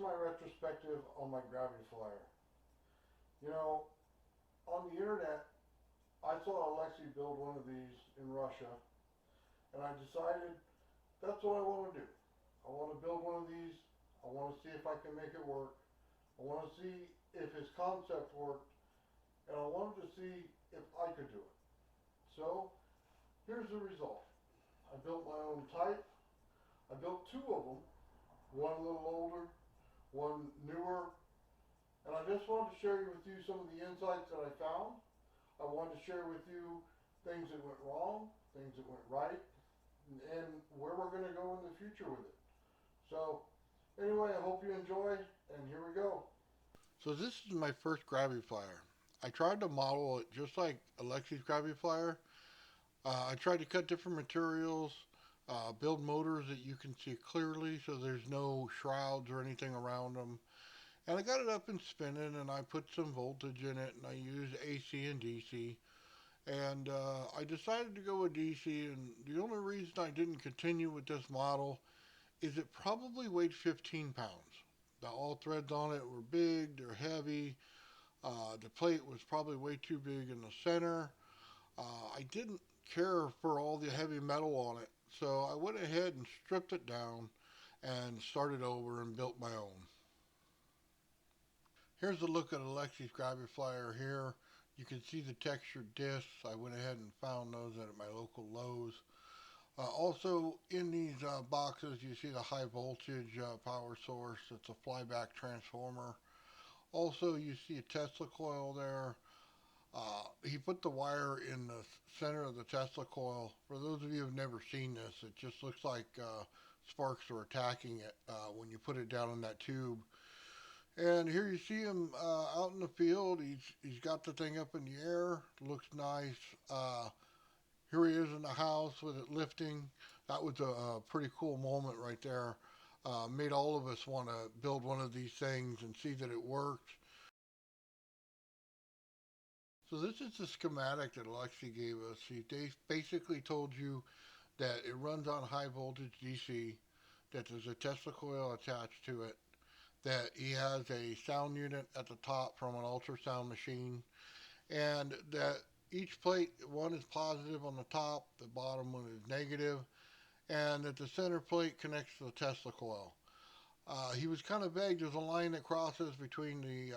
my retrospective on my Graviflyer. You know, on the internet, I saw Alexei build one of these in Russia, and I decided that's what I want to do. I want to build one of these. I want to see if I can make it work. I want to see if his concept worked, and I wanted to see if I could do it. So, here's the result. I built my own type. I built two of them, one a little older, one newer, and I just wanted to share with you some of the insights that I found. I wanted to share with you things that went wrong, things that went right, and where we're going to go in the future with it. So, anyway, I hope you enjoy, and here we go. So this is my first Graviflyer. I tried to model it just like Alexei's Graviflyer. I tried to cut different materials, build motors that you can see clearly so there's no shrouds or anything around them. And I got it up and spinning, and I put some voltage in it, and I used AC and DC. And I decided to go with DC, and the only reason I didn't continue with this model is it probably weighed 15 pounds. The all threads on it were big, they're heavy. The plate was probably way too big in the center. I didn't care for all the heavy metal on it, so I went ahead and stripped it down and started over and built my own. Here's a look at Alexei's Graviflyer here. You can see the textured discs. I went ahead and found those at my local Lowe's. Also, in these boxes, you see the high voltage power source. It's a flyback transformer. Also, you see a Tesla coil there. He put the wire in the center of the Tesla coil. For those of you who have never seen this, it just looks like sparks are attacking it when you put it down in that tube. And here you see him out in the field. He's got the thing up in the air. Looks nice. Here he is in the house with it lifting. That was a pretty cool moment right there. Made all of us want to build one of these things and see that it worked. So this is the schematic that Alexei gave us. He basically told you that it runs on high voltage DC, that there's a Tesla coil attached to it, that he has a sound unit at the top from an ultrasound machine, and that each plate, one is positive on the top, the bottom one is negative, and that the center plate connects to the Tesla coil. He was kind of vague. There's a line that crosses between the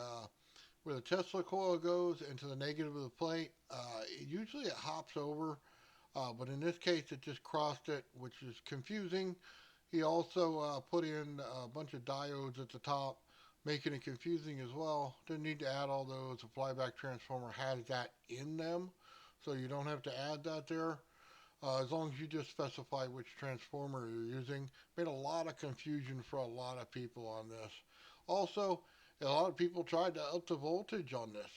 where the Tesla coil goes into the negative of the plate. Usually it hops over, but in this case it just crossed it, which is confusing. He also put in a bunch of diodes at the top, making it confusing as well. Didn't need to add all those. The flyback transformer has that in them, so you don't have to add that there. As long as you just specify which transformer you're using. Made a lot of confusion for a lot of people on this. Also, a lot of people tried to up the voltage on this,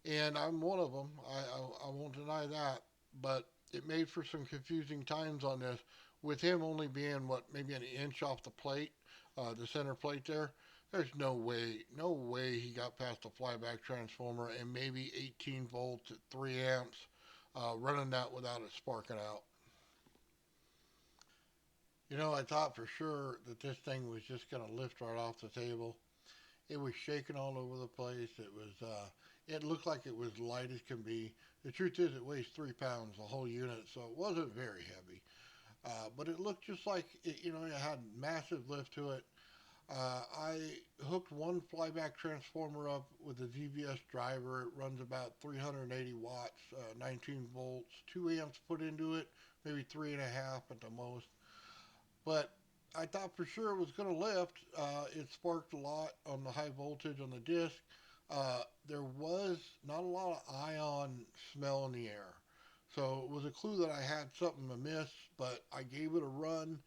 and I'm one of them. I won't deny that, but it made for some confusing times on this, with him only being what, maybe an inch off the plate, the center plate there. There's no way he got past the flyback transformer and maybe 18 volts at 3 amps, running that without it sparking out. I thought for sure that this thing was just going to lift right off the table. It was shaking all over the place. It looked like it was light as can be. The truth is, it weighs 3 pounds, the whole unit, so it wasn't very heavy. But it looked just like it had massive lift to it. I hooked one flyback transformer up with a ZVS driver. It runs about 380 watts, 19 volts, 2 amps put into it, maybe 3.5 at the most. But I thought for sure it was going to lift. It sparked a lot on the high voltage on the disc. There was not a lot of ion smell in the air. So it was a clue that I had something amiss, but I gave it a run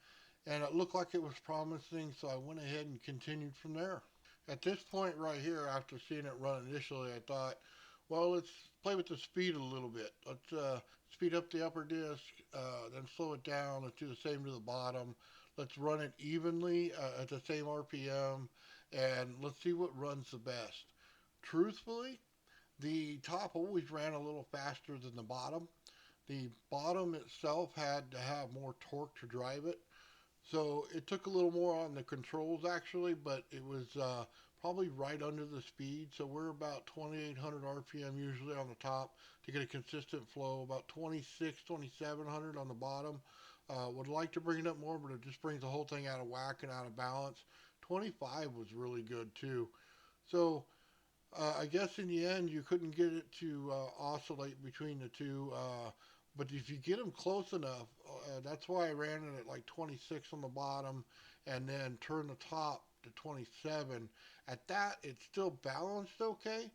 and it looked like it was promising, so I went ahead and continued from there. At this point right here, after seeing it run initially, I thought, well, let's play with the speed a little bit. Let's speed up the upper disc, then slow it down. Let's do the same to the bottom. Let's run it evenly at the same RPM, and let's see what runs the best. Truthfully, the top always ran a little faster than the bottom. The bottom itself had to have more torque to drive it. So it took a little more on the controls actually, but it was probably right under the speed. So we're about 2,800 RPM usually on the top to get a consistent flow, about 26, 2,700 on the bottom. Would like to bring it up more, but it just brings the whole thing out of whack and out of balance. 25 was really good too. So I guess in the end, you couldn't get it to oscillate between the two. But if you get them close enough, that's why I ran it at like 26 on the bottom and then turn the top to 27. At that, it's still balanced okay,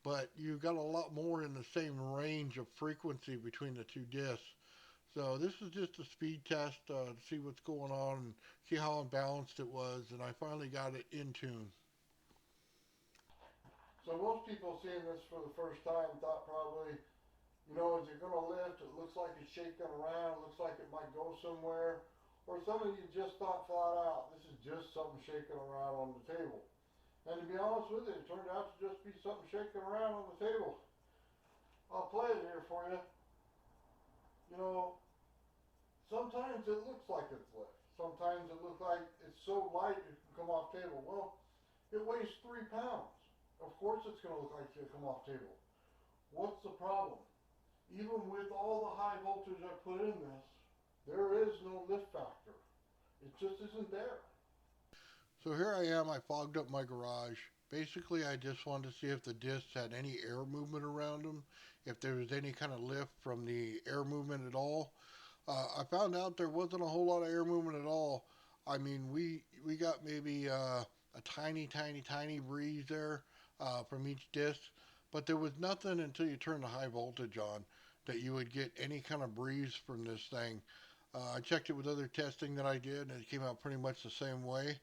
but you got a lot more in the same range of frequency between the two discs. So this is just a speed test to see what's going on and see how unbalanced it was, and I finally got it in tune. So most people seeing this for the first time thought probably, you know, is it going to lift? It looks like it's shaking around. It looks like it might go somewhere. Or some of you just thought flat out, this is just something shaking around on the table. And to be honest with you, it turned out to just be something shaking around on the table. I'll play it here for you. You know, sometimes it looks like it's lift. Sometimes it looks like it's so light it can come off table. Well, it weighs 3 pounds. Of course it's going to look like it's going to come off table. What's the problem? Even with all the high voltage I put in this, there is no lift factor. It just isn't there. So here I am, I fogged up my garage. Basically, I just wanted to see if the discs had any air movement around them, if there was any kind of lift from the air movement at all. I found out there wasn't a whole lot of air movement at all. I mean, we got maybe a tiny breeze there from each disc, but there was nothing until you turn the high voltage on that you would get any kind of breeze from this thing. I checked it with other testing that I did, and it came out pretty much the same way.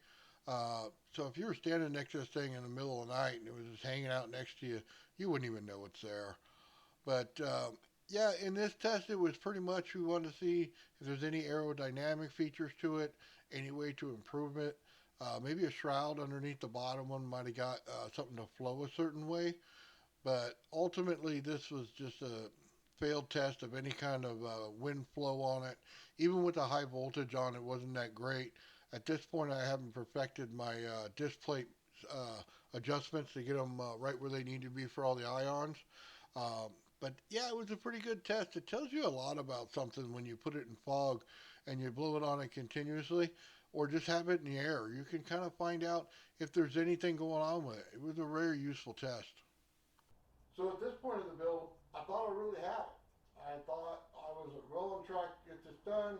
So if you were standing next to this thing in the middle of the night and it was just hanging out next to you, you wouldn't even know it's there. But yeah, in this test, it was pretty much we wanted to see if there's any aerodynamic features to it, any way to improve it. Maybe a shroud underneath the bottom one might have got something to flow a certain way. But ultimately, this was just a failed test of any kind of wind flow on it. Even with the high voltage on it, wasn't that great. At this point, I haven't perfected my disc plate adjustments to get them right where they need to be for all the ions. Um, but yeah, it was a pretty good test. It tells you a lot about something when you put it in fog and you blow it on it continuously or just have it in the air. You can kind of find out if there's anything going on with it. It was a very useful test. So at this point in the build, I thought I really had it. I thought I was well on track to get this done.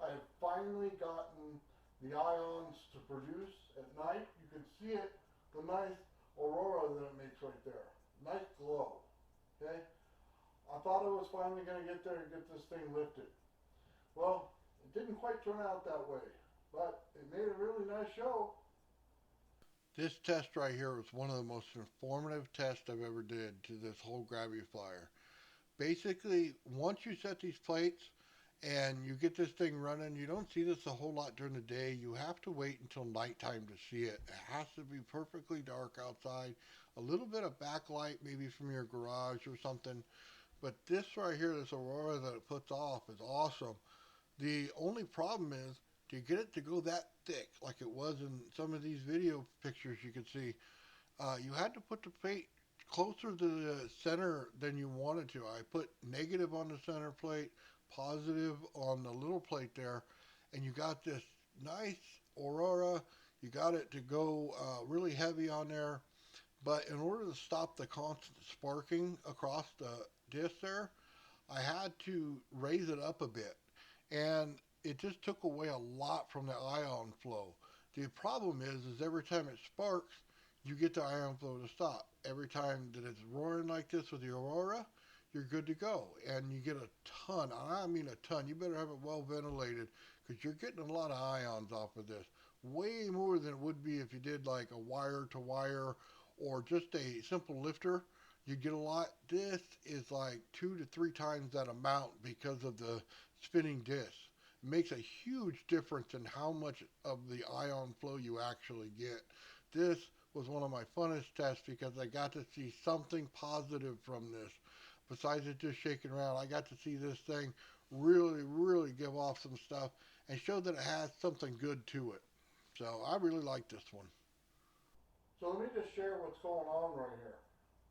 I had finally gotten the ions to produce at night. You can see it, the nice aurora that it makes right there. Nice glow. Okay? I thought I was finally going to get there and get this thing lifted. Well, it didn't quite turn out that way, but it made a really nice show. This test right here was one of the most informative tests I've ever did to this whole Graviflyer. Basically, once you set these plates and you get this thing running, you don't see this a whole lot during the day. You have to wait until nighttime to see it. It has to be perfectly dark outside, a little bit of backlight maybe from your garage or something. But this right here, this aurora that it puts off is awesome. The only problem is to get it to go that thick, like it was in some of these video pictures you can see, you had to put the plate closer to the center than you wanted to. I put negative on the center plate, positive on the little plate there, and you got this nice aurora. You got it to go really heavy on there, but in order to stop the constant sparking across the disc there, I had to raise it up a bit, and it just took away a lot from the ion flow. The problem is every time it sparks, you get the ion flow to stop. Every time that it's roaring like this with the aurora, you're good to go, and you get a ton. And I mean a ton. You better have it well ventilated because you're getting a lot of ions off of this. Way more than it would be if you did like a wire to wire or just a simple lifter. You get a lot. This is like 2 to 3 times that amount because of the spinning disc. It makes a huge difference in how much of the ion flow you actually get. This was one of my funnest tests because I got to see something positive from this. Besides it just shaking around, I got to see this thing really give off some stuff. and show that it has something good to it. So I really like this one. So let me just share what's going on right here.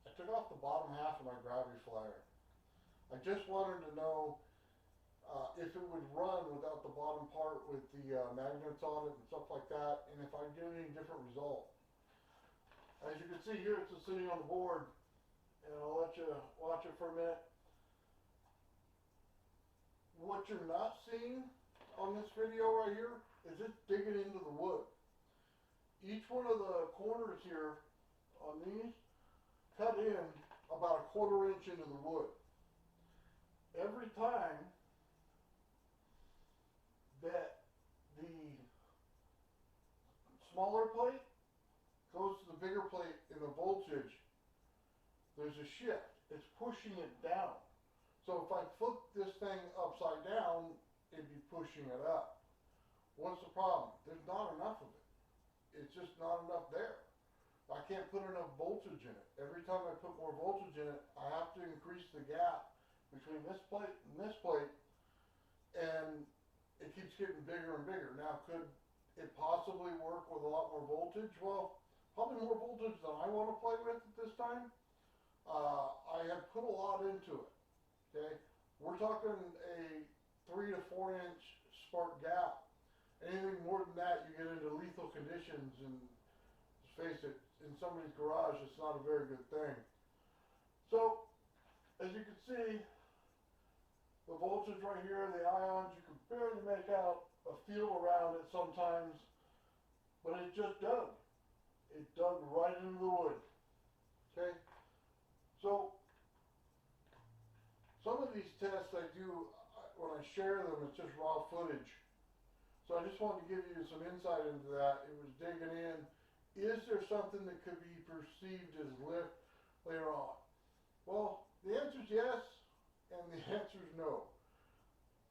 I took off the bottom half of my Graviflyer. I just wanted to know if it would run without the bottom part with the magnets on it and stuff like that, and if I get any different result. As you can see here, it's just sitting on the board, and I'll let you watch it for a minute. What you're not seeing on this video right here is it's digging into the wood. Each one of the corners here on these cut in about a quarter inch into the wood. Every time that the smaller plate goes to the bigger plate in the voltage, there's a shift. It's pushing it down. So if I flip this thing upside down, it'd be pushing it up. What's the problem? There's not enough of it. It's just not enough there. I can't put enough voltage in it. Every time I put more voltage in it, I have to increase the gap between this plate and this plate, and it keeps getting bigger and bigger. Now, could it possibly work with a lot more voltage? Well, probably more voltage than I want to play with at this time. I have put a lot into it. Okay, we're talking a 3 to 4 inch spark gap. Anything more than that, you get into lethal conditions, and let's face it, in somebody's garage, it's not a very good thing. So, as you can see, the voltage right here, the ions, you can barely make out a feel around it sometimes, but it just dug. It dug right into the wood. Okay? So, some of these tests I do, when I share them, it's just raw footage. So I just wanted to give you some insight into that. It was digging in. Is there something that could be perceived as lift later on? Well, the answer is yes, and the answer is no.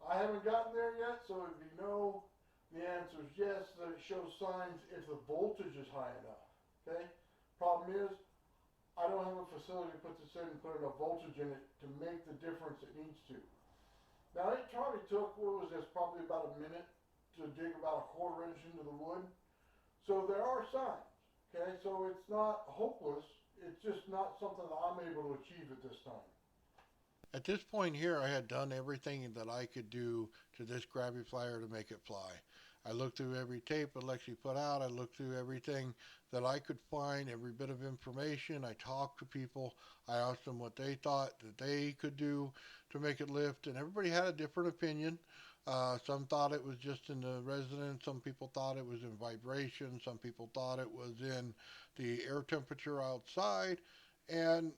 I haven't gotten there yet, so it'd be no. The answer is yes, that it shows signs if the voltage is high enough. Okay? Problem is, I don't have a facility to put this in and put enough voltage in it to make the difference it needs to. Now, it probably took, what was this, probably about a minute to dig about a quarter inch into the wood. So there are signs, okay? So it's not hopeless. It's just not something that I'm able to achieve at this time. At this point here, I had done everything that I could do to this Graviflyer to make it fly. I looked through every tape that Lexi put out. I looked through everything that I could find, every bit of information. I talked to people. I asked them what they thought that they could do to make it lift, and everybody had a different opinion. Some thought it was just in the resonance. Some people thought it was in vibration. Some people thought it was in the air temperature outside. And,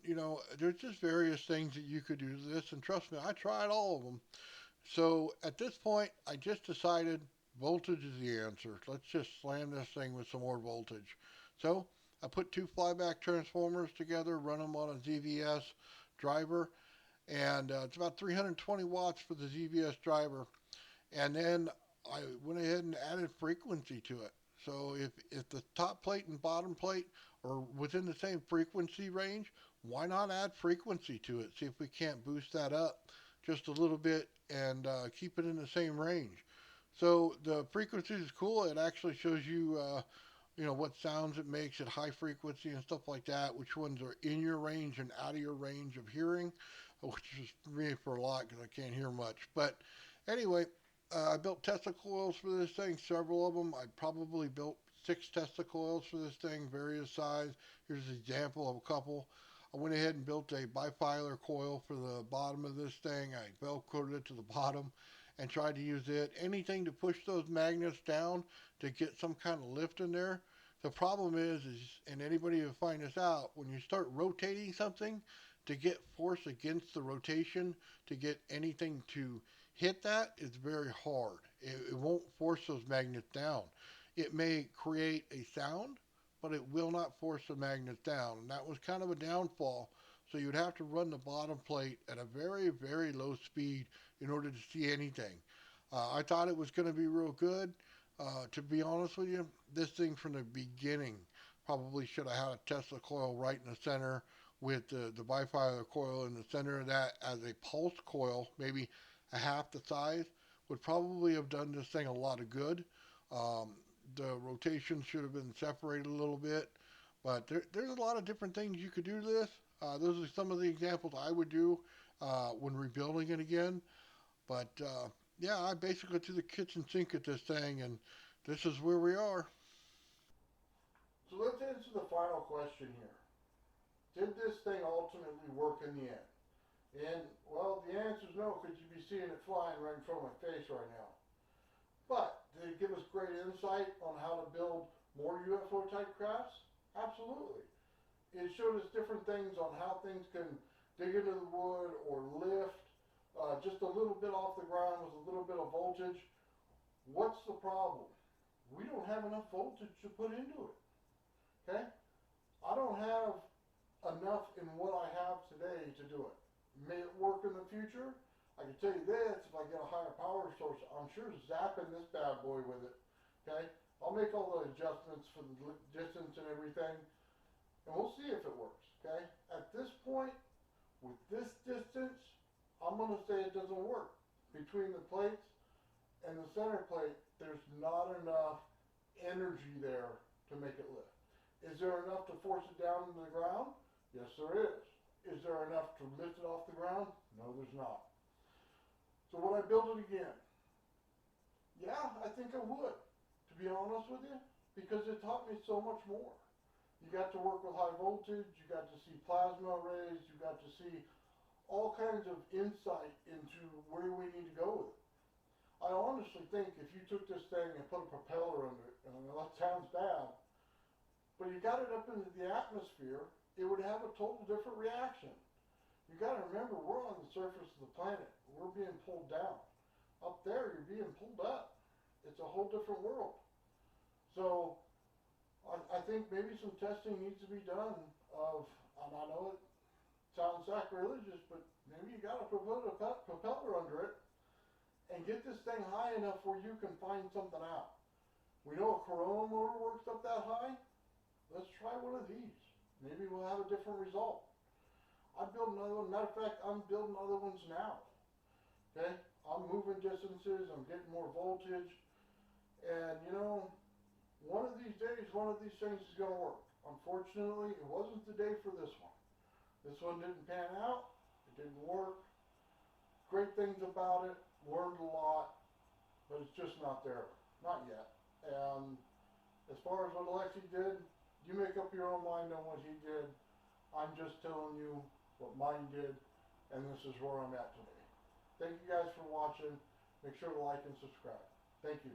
there's just various things that you could do to this. And trust me, I tried all of them. So at this point, I just decided voltage is the answer. Let's just slam this thing with some more voltage. So I put two flyback transformers together, run them on a ZVS driver, and it's about 320 watts for the ZVS driver. And then I went ahead and added frequency to it. So if the top plate and bottom plate are within the same frequency range, why not add frequency to it? See if we can't boost that up just a little bit and keep it in the same range. So the frequency is cool. It actually shows you, what sounds it makes at high frequency and stuff like that, which ones are in your range and out of your range of hearing, which is me for a lot because I can't hear much. But anyway, I built Tesla coils for this thing, several of them. I probably built 6 Tesla coils for this thing, various size. Here's an example of a couple. I went ahead and built a bifilar coil for the bottom of this thing. I velcroed it to the bottom and tried to use it. Anything to push those magnets down to get some kind of lift in there. The problem is, and anybody will find this out, when you start rotating something, to get force against the rotation, to get anything to hit that is very hard. It won't force those magnets down. It may create a sound, but it will not force the magnets down. And that was kind of a downfall. So you'd have to run the bottom plate at a very, very low speed in order to see anything. I thought it was going to be real good. To be honest with you, this thing from the beginning probably should have had a Tesla coil right in the center with the bifilar coil in the center of that as a pulse coil, maybe a half the size, would probably have done this thing a lot of good. Um, the rotation should have been separated a little bit, but there's a lot of different things you could do to this. Those are some of the examples I would do when rebuilding it again. But yeah, I basically threw the kitchen sink at this thing, and this is where we are. So let's answer the final question here. Did this thing ultimately work in the end? And, well, the answer is no, because you'd be seeing it flying right in front of my face right now. But did it give us great insight on how to build more UFO type crafts? Absolutely. It showed us different things on how things can dig into the wood or lift just a little bit off the ground with a little bit of voltage. What's the problem? We don't have enough voltage to put into it. Okay? I don't have enough in what I have today to do it. May it work in the future? I can tell you this, if I get a higher power source, I'm sure zapping this bad boy with it. Okay? I'll make all the adjustments for the distance and everything, and we'll see if it works. Okay? At this point, with this distance, I'm going to say it doesn't work. Between the plates and the center plate, there's not enough energy there to make it lift. Is there enough to force it down into the ground? Yes, there is. Is there enough to lift it off the ground? No, there's not. So would I build it again? Yeah, I think I would, to be honest with you, because it taught me so much more. You got to work with high voltage, you got to see plasma arrays, you got to see all kinds of insight into where we need to go with it. I honestly think if you took this thing and put a propeller under it, and I know that sounds bad, but you got it up into the atmosphere, it would have a total different reaction. You got to remember, we're on the surface of the planet. We're being pulled down. Up there, you're being pulled up. It's a whole different world. So I think maybe some testing needs to be done of, and I know it sounds sacrilegious, but maybe you got to put a propeller under it and get this thing high enough where you can find something out. We know a Corona motor works up that high. Let's try one of these. Maybe we'll have a different result. I'm building another one. Matter of fact, I'm building other ones now. Okay? I'm moving distances. I'm getting more voltage. And, you know, one of these days, one of these things is going to work. Unfortunately, it wasn't the day for this one. This one didn't pan out. It didn't work. Great things about it. Learned a lot. But it's just not there. Not yet. And as far as what Alexi did, you make up your own mind on what he did. I'm just telling you what mine did, and this is where I'm at today. Thank you guys for watching. Make sure to like and subscribe. Thank you.